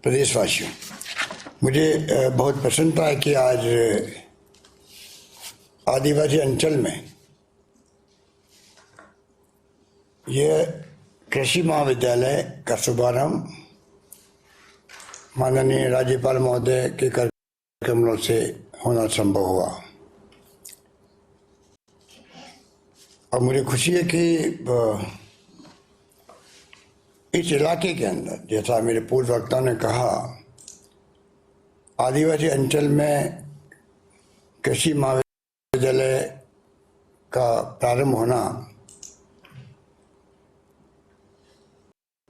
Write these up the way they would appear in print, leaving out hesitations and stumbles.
प्रदेशवासियों, मुझे बहुत पसंद था कि आज आदिवासी अंचल में यह कृषि महाविद्यालय का शुभारंभ माननीय राज्यपाल महोदय के कार्यक्रमों से होना संभव हुआ। और मुझे खुशी है कि इस इलाके के अंदर, जैसा मेरे पूर्व वक्ता ने कहा, आदिवासी अंचल में कृषि महाविद्यालय का प्रारंभ होना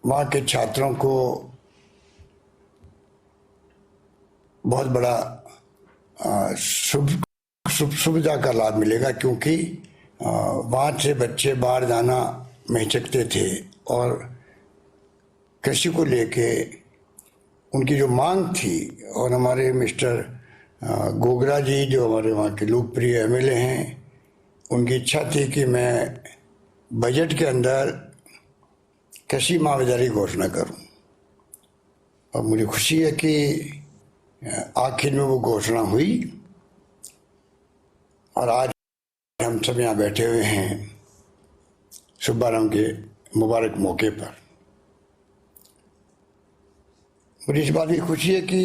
वहाँ के छात्रों को बहुत बड़ा सुविधा का लाभ मिलेगा, क्योंकि वहाँ से बच्चे बाहर जाना नहीं सकते थे और कृषि को लेके उनकी जो मांग थी, और हमारे मिस्टर गोगरा जी जो हमारे वहाँ के लोकप्रिय एमएलए हैं, उनकी इच्छा थी कि मैं बजट के अंदर कृषि महाविद्यालय की घोषणा करूं। और मुझे खुशी है कि आखिर में वो घोषणा हुई और आज हम सब यहाँ बैठे हुए हैं शुभारंभ के मुबारक मौके पर। मुझे इस बात की खुशी है कि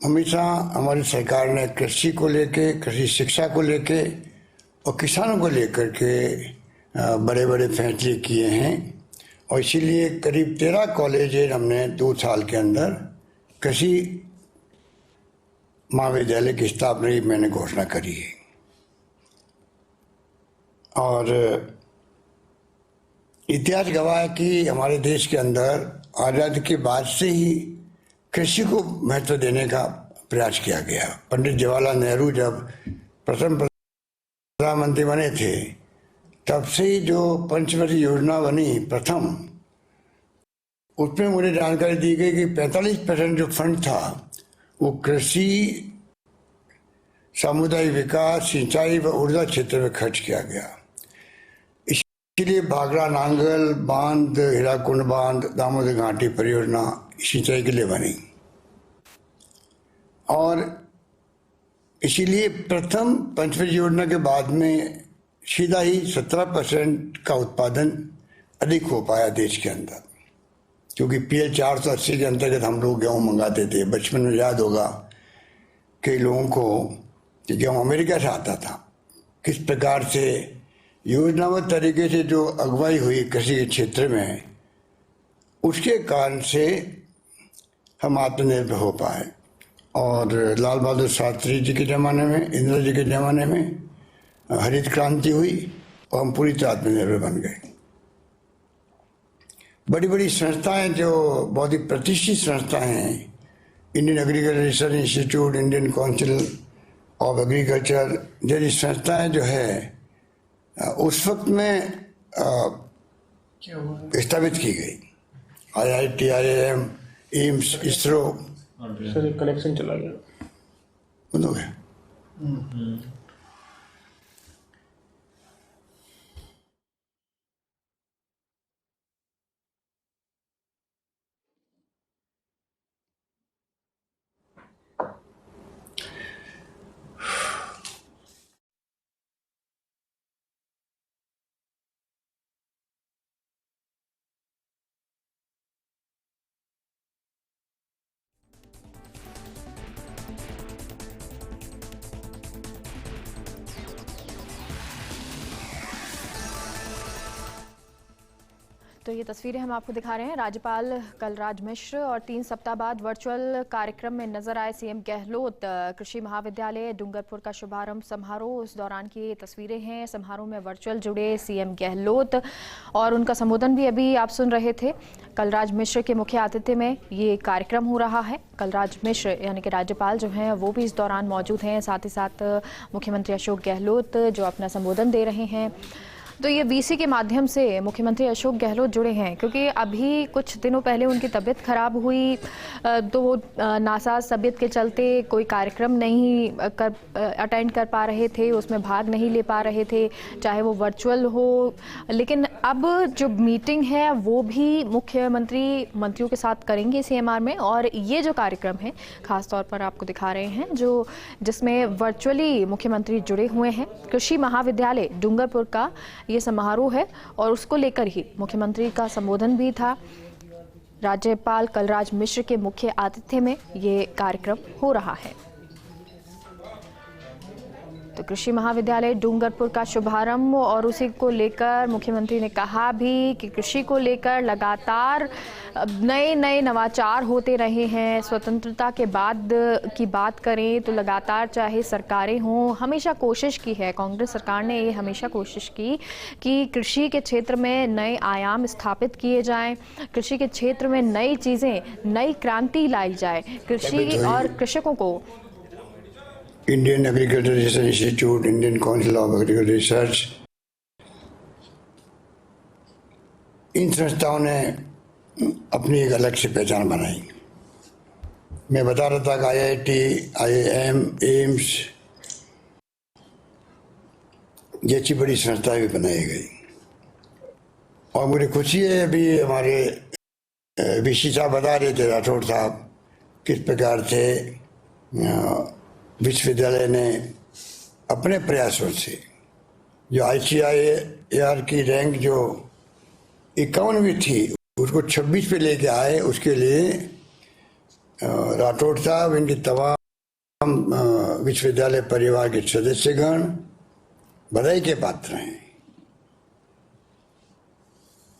हमेशा हमारी सरकार ने कृषि को लेके, कृषि शिक्षा को लेके और किसानों को लेकर के बड़े बड़े फैसले किए हैं, और इसीलिए करीब 13 कॉलेज हमने 2 साल के अंदर कृषि महाविद्यालय की स्थापना की मैंने घोषणा करी है। और इतिहास गवाह है कि हमारे देश के अंदर आज़ादी के बाद से ही कृषि को महत्व देने का प्रयास किया गया। पंडित जवाहरलाल नेहरू जब प्रथम प्रधानमंत्री बने थे, तब से ही जो पंचवर्षीय योजना बनी प्रथम, उसमें मुझे जानकारी दी गई कि 45% जो फंड था वो कृषि, सामुदायिक विकास, सिंचाई व ऊर्जा क्षेत्र में खर्च किया गया। इसलिए भाखड़ा नांगल बांध, हीराकुंड बांध, दामोदर घाटी परियोजना सिंचाई के लिए बनी, और इसीलिए प्रथम पंचवर्षीय योजना के बाद में सीधा ही 17% का उत्पादन अधिक हो पाया देश के अंदर, क्योंकि PL 480 के अंतर्गत हम लोग गेहूँ मंगाते थे। बचपन में याद होगा कई लोगों को कि गेहूँ अमेरिका से आता था। किस प्रकार से योजनाबद्ध तरीके से जो अगुवाई हुई कृषि के क्षेत्र में, उसके कारण से हम आत्मनिर्भर हो पाए। और लाल बहादुर शास्त्री जी के ज़माने में, इंदिरा जी के ज़माने में हरित क्रांति हुई और हम पूरी तरह आत्मनिर्भर बन गए। बड़ी बड़ी संस्थाएं जो बहुत ही प्रतिष्ठित संस्थाएं हैं, Indian Agriculture Research Institute, Indian Council of agriculture जैसी संस्थाएं जो है उस वक्त में स्थापित की गई। IIT, IIM, AIIMS, ISRO. Sir connection चला गया, बंद हो गया। तो ये तस्वीरें हम आपको दिखा रहे हैं। राज्यपाल कलराज मिश्र और 3 सप्ताह बाद वर्चुअल कार्यक्रम में नजर आए सीएम गहलोत। कृषि महाविद्यालय डूंगरपुर का शुभारंभ समारोह, उस दौरान की ये तस्वीरें हैं। समारोह में वर्चुअल जुड़े सीएम गहलोत और उनका संबोधन भी अभी आप सुन रहे थे। कलराज मिश्र के मुख्य आतिथ्य में ये कार्यक्रम हो रहा है। कलराज मिश्र यानी कि राज्यपाल जो हैं वो भी इस दौरान मौजूद हैं, साथ ही साथ मुख्यमंत्री अशोक गहलोत जो अपना संबोधन दे रहे हैं। तो ये वीसी के माध्यम से मुख्यमंत्री अशोक गहलोत जुड़े हैं, क्योंकि अभी कुछ दिनों पहले उनकी तबीयत खराब हुई, तो वो नासाज तबीयत के चलते कोई कार्यक्रम नहीं अटेंड कर पा रहे थे, उसमें भाग नहीं ले पा रहे थे, चाहे वो वर्चुअल हो। लेकिन अब जो मीटिंग है वो भी मुख्यमंत्री मंत्रियों के साथ करेंगे सीएमआर में, और ये जो कार्यक्रम है खास तौर पर आपको दिखा रहे हैं जिसमें वर्चुअली मुख्यमंत्री जुड़े हुए हैं। कृषि महाविद्यालय डूंगरपुर का ये समारोह है और उसको लेकर ही मुख्यमंत्री का संबोधन भी था। राज्यपाल कलराज मिश्र के मुख्य आतिथ्य में ये कार्यक्रम हो रहा है। तो कृषि महाविद्यालय डूंगरपुर का शुभारंभ और उसी को लेकर मुख्यमंत्री ने कहा भी कि कृषि को लेकर लगातार नए नवाचार होते रहे हैं। स्वतंत्रता के बाद की बात करें तो लगातार चाहे सरकारें हों, हमेशा कोशिश की है, कांग्रेस सरकार ने ये हमेशा कोशिश की कि कृषि के क्षेत्र में नए आयाम स्थापित किए जाएं, कृषि के क्षेत्र में नई चीज़ें, नई क्रांति लाई जाए, कृषि और कृषकों को। Indian Agriculture Research Institute, Indian Council of Agriculture Research, इन संस्थाओं ने अपनी एक अलग से पहचान बनाई। मैं बता रहा था कि IIT, IIM, एम्स जैसी बड़ी संस्थाएं भी बनाई गई। और मुझे खुशी है, अभी हमारे VC साहब बता रहे थे, राठौड़ साहब, किस प्रकार से विश्वविद्यालय ने अपने प्रयासों से जो ICIAR की रैंक जो 51वीं थी उसको 26 पे लेके आए। उसके लिए राठौड़ साहब, इनके तमाम विश्वविद्यालय परिवार के सदस्यगण बधाई के पात्र हैं।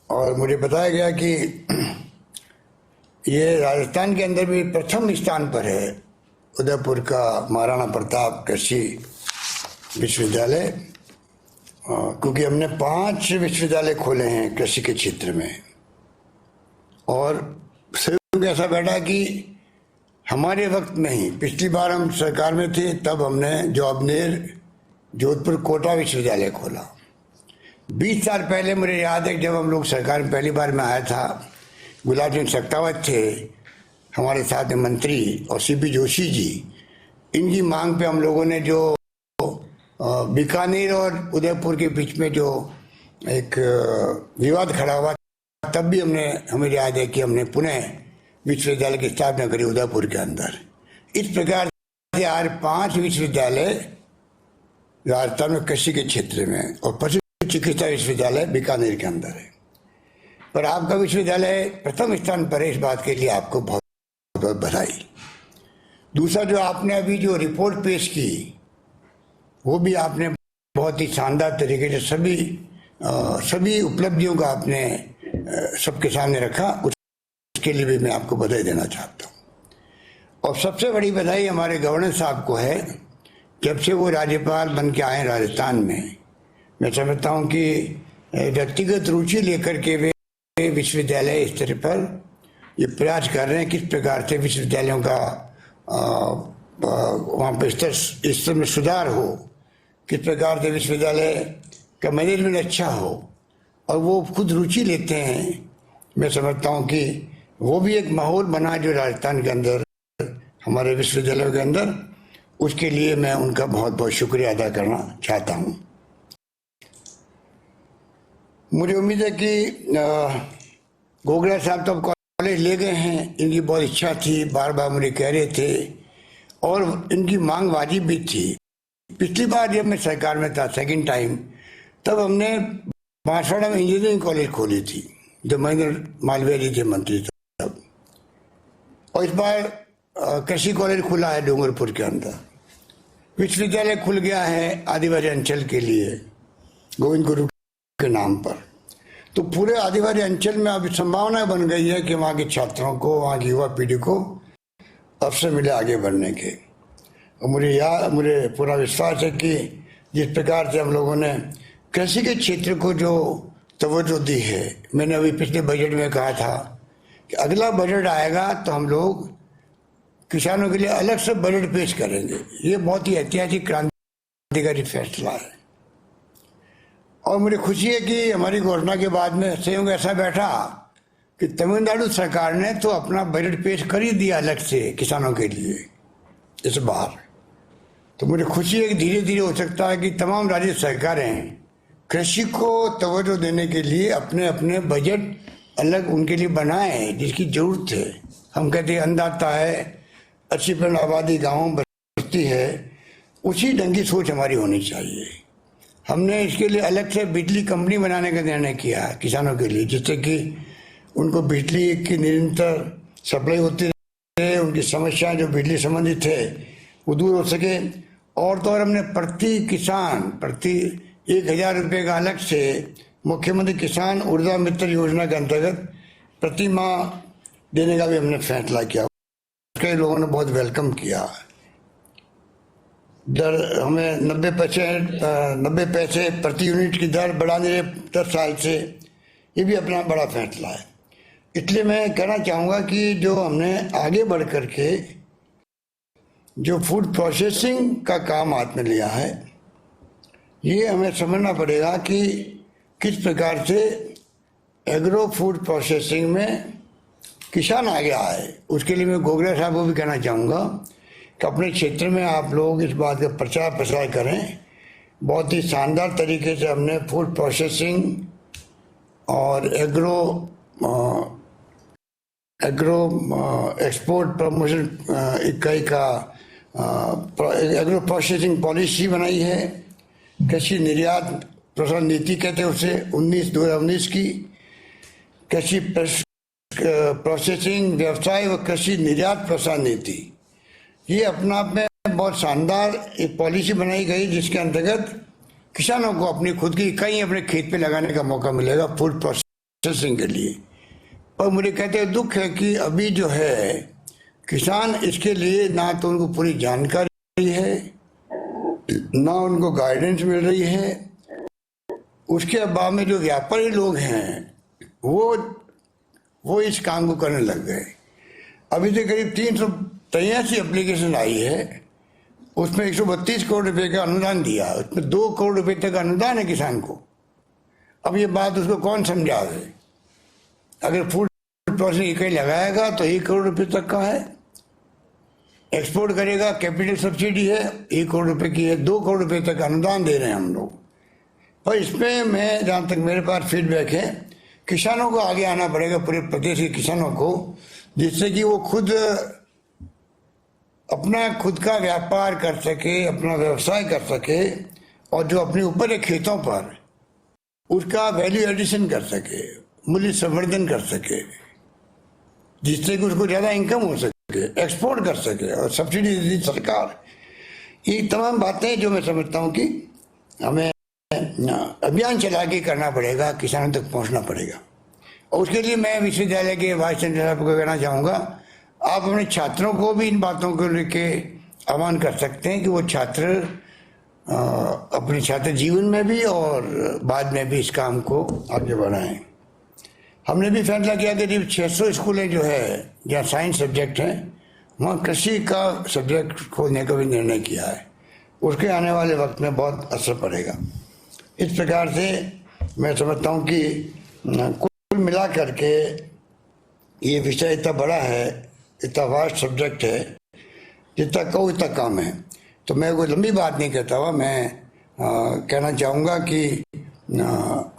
और मुझे बताया गया कि ये राजस्थान के अंदर भी प्रथम स्थान पर है, उदयपुर का महाराणा प्रताप कृषि विश्वविद्यालय, क्योंकि हमने 5 विश्वविद्यालय खोले हैं कृषि के क्षेत्र में। और सहयोग ऐसा बैठा कि हमारे वक्त में ही, पिछली बार हम सरकार में थे तब हमने जॉबनेर जोधपुर कोटा विश्वविद्यालय खोला। 20 साल पहले मुझे याद है जब हम लोग सरकार में पहली बार में आया था, गुलाब सिंह सख्तावत थे हमारे साथ में मंत्री, और CP जोशी जी, इनकी मांग पे हम लोगों ने जो बीकानेर और उदयपुर के बीच में जो एक विवाद खड़ा हुआ, तब भी हमें याद है कि हमने पुनः विश्वविद्यालय की स्थापना करी उदयपुर के अंदर। इस प्रकार से आज 5 विश्वविद्यालय राजस्थान में कृषि के क्षेत्र में, और पशु चिकित्सा विश्वविद्यालय बीकानेर के अंदर है। पर आपका विश्वविद्यालय प्रथम स्थान पर है, इस बात के लिए आपको बहुत बहुत बधाई। दूसरा, जो आपने अभी जो रिपोर्ट पेश की वो भी आपने बहुत ही शानदार तरीके से सभी उपलब्धियों का आपने सबके सामने रखा, उसके लिए भी मैं आपको बधाई देना चाहता हूँ। और सबसे बड़ी बधाई हमारे गवर्नर साहब को है, जब से वो राज्यपाल बन के आए राजस्थान में। मैं समझता हूँ कि व्यक्तिगत रुचि लेकर के वे विश्वविद्यालय स्तर पर ये प्रयास कर रहे हैं किस प्रकार से विश्वविद्यालयों का वहाँ पर स्तर में सुधार हो, किस प्रकार से विश्वविद्यालय का मैनेजमेंट अच्छा हो, और वो खुद रुचि लेते हैं। मैं समझता हूँ कि वो भी एक माहौल बना जो राजस्थान के अंदर, हमारे विश्वविद्यालयों के अंदर, उसके लिए मैं उनका बहुत बहुत शुक्रिया अदा करना चाहता हूँ। मुझे उम्मीद है कि गोगरा साहब तो कॉलेज ले गए हैं, इनकी बहुत इच्छा थी, बार बार मुझे कह रहे थे, और इनकी मांग वाजिब भी थी। पिछली बार जब मैं सरकार में था सेकंड टाइम, तब हमने बांसवाड़ा में इंजीनियरिंग कॉलेज खोली थी, जब महेंद्र मालवीय जी थे मंत्री तब। और इस बार कृषि कॉलेज खुला है डूंगरपुर के अंदर। विश्वविद्यालय खुल गया है आदिवासी अंचल के लिए गोविंद गुरु के नाम पर। तो पूरे आदिवासी अंचल में अभी संभावना बन गई है कि वहाँ के छात्रों को, वहाँ की युवा पीढ़ी को अवसर मिले आगे बढ़ने के। और मुझे पूरा विश्वास है कि जिस प्रकार से हम लोगों ने कृषि के क्षेत्र को जो तवज्जो दी है, मैंने अभी पिछले बजट में कहा था कि अगला बजट आएगा तो हम लोग किसानों के लिए अलग से बजट पेश करेंगे। ये बहुत ही ऐतिहासिक क्रांतिकारी फैसला है। और मुझे खुशी है कि हमारी घोषणा के बाद में संयोग ऐसा बैठा कि तमिलनाडु सरकार ने तो अपना बजट पेश कर ही दिया अलग से किसानों के लिए इस बार। तो मुझे खुशी है कि धीरे धीरे हो सकता है कि तमाम राज्य सरकारें कृषि को तवज्जो देने के लिए अपने अपने बजट अलग उनके लिए बनाएं जिसकी जरूरत है। हम कहते हैं अन्नदाता है, 80% आबादी गाँव बसती है, उसी ढंग की सोच हमारी होनी चाहिए। हमने इसके लिए अलग से बिजली कंपनी बनाने का निर्णय किया किसानों के लिए, जिससे कि उनको बिजली की निरंतर सप्लाई होती रहे, उनकी समस्याएं जो बिजली संबंधित है वो दूर हो सके। और तो और हमने प्रति किसान प्रति 1000 रुपये का अलग से मुख्यमंत्री किसान ऊर्जा मित्र योजना के अंतर्गत प्रति माह देने का भी हमने फैसला किया। कई लोगों ने बहुत वेलकम किया। दर हमें 90 पैसे प्रति यूनिट की दर बढ़ाने 10 साल से, ये भी अपना बड़ा फैसला है। इसलिए मैं कहना चाहूँगा कि जो हमने आगे बढ़ कर के जो फूड प्रोसेसिंग का काम हाथ में लिया है, ये हमें समझना पड़ेगा कि किस प्रकार से एग्रो फूड प्रोसेसिंग में किसान आगे आए। उसके लिए मैं गोगरा साहब को भी कहना चाहूँगा कि अपने क्षेत्र में आप लोग इस बात का प्रचार प्रसार करें। बहुत ही शानदार तरीके से हमने फूड प्रोसेसिंग और एग्रो एक्सपोर्ट प्रमोशन इकाई का एग्रो प्रोसेसिंग पॉलिसी बनाई है। कृषि निर्यात प्रोत्साहन नीति कहते हैं उसे 2019 की। कृषि प्रोसेसिंग व्यवसाय व कृषि निर्यात प्रोत्साहन नीति, ये अपना आप में बहुत शानदार एक पॉलिसी बनाई गई, जिसके अंतर्गत किसानों को अपनी खुद की इकाई अपने खेत पे लगाने का मौका मिलेगा फूड प्रोसेसिंग के लिए। और मुझे कहते हैं दुख है कि अभी जो है किसान इसके लिए ना तो उनको पूरी जानकारी है, ना उनको गाइडेंस मिल रही है। उसके अभाव में जो व्यापारी लोग हैं वो इस काम को करने लग गए। अभी से करीब 383 एप्लीकेशन आई है, उसमें 132 करोड़ रुपए का अनुदान दिया, उसमें 2 करोड़ रुपए तक अनुदान है किसान को। अब ये बात उसको कौन समझावे? अगर फूड प्रोसेसिंग इकाई लगाएगा तो 1 करोड़ रुपए तक का है, एक्सपोर्ट करेगा कैपिटल सब्सिडी है 1 करोड़ रुपए की है, 2 करोड़ रुपए तक अनुदान दे रहे हैं हम लोग। पर इसमें मैं जहाँ तक मेरे पास फीडबैक है, किसानों को आगे आना पड़ेगा, पूरे प्रदेश के किसानों को, जिससे कि वो खुद का व्यापार कर सके, अपना व्यवसाय कर सके, और जो अपने ऊपर है खेतों पर उसका वैल्यू एडिशन कर सके, मूल्य संवर्धन कर सके, जिससे कि उसको ज़्यादा इनकम हो सके, एक्सपोर्ट कर सके और सब्सिडी दी सरकार। ये तमाम बातें जो मैं समझता हूँ कि हमें अभियान चला के करना पड़ेगा, किसानों तक पहुँचना पड़ेगा। और उसके लिए मैं विश्वविद्यालय के वाइस चांसलर साहब को कहना चाहूँगा, आप अपने छात्रों को भी इन बातों को लेके आह्वान कर सकते हैं कि वो छात्र अपने छात्र जीवन में भी और बाद में भी इस काम को आगे बढ़ाएं। हमने भी फैसला किया कि करीब 600 स्कूलें जो है जहाँ साइंस सब्जेक्ट हैं, वहाँ कृषि का सब्जेक्ट खोलने का भी निर्णय किया है। उसके आने वाले वक्त में बहुत असर पड़ेगा। इस प्रकार से मैं समझता हूँ कि कुल मिला करके ये विषय इतना बड़ा है, इतना वास्ट सब्जेक्ट है, जितना कहो इतना कम है। तो मैं कोई लंबी बात नहीं कहता हुआ, मैं कहना चाहूँगा कि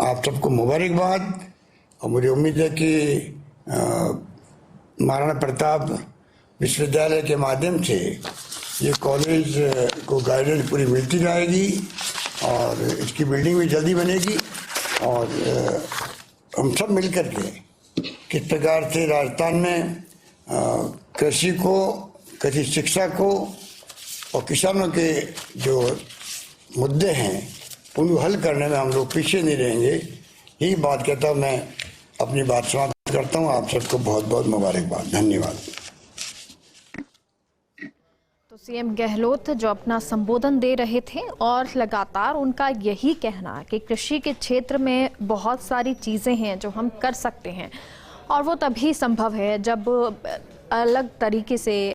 आप सबको मुबारकबाद। और मुझे उम्मीद है कि महाराणा प्रताप विश्वविद्यालय के माध्यम से ये कॉलेज को गाइडेंस पूरी मिलती जाएगी और इसकी बिल्डिंग भी जल्दी बनेगी। और हम सब मिलकर के किस प्रकार से राजस्थान में कृषि को, कृषि शिक्षा को और किसानों के जो मुद्दे हैं उनको हल करने में हम लोग पीछे नहीं रहेंगे। यही बात कहता हूँ, मैं अपनी बात समाप्त करता हूँ। आप सबको बहुत बहुत मुबारकबाद, धन्यवाद। तो सीएम गहलोत जो अपना संबोधन दे रहे थे और लगातार उनका यही कहना कि कृषि के क्षेत्र में बहुत सारी चीज़ें हैं जो हम कर सकते हैं और वो तभी संभव है जब अलग तरीके से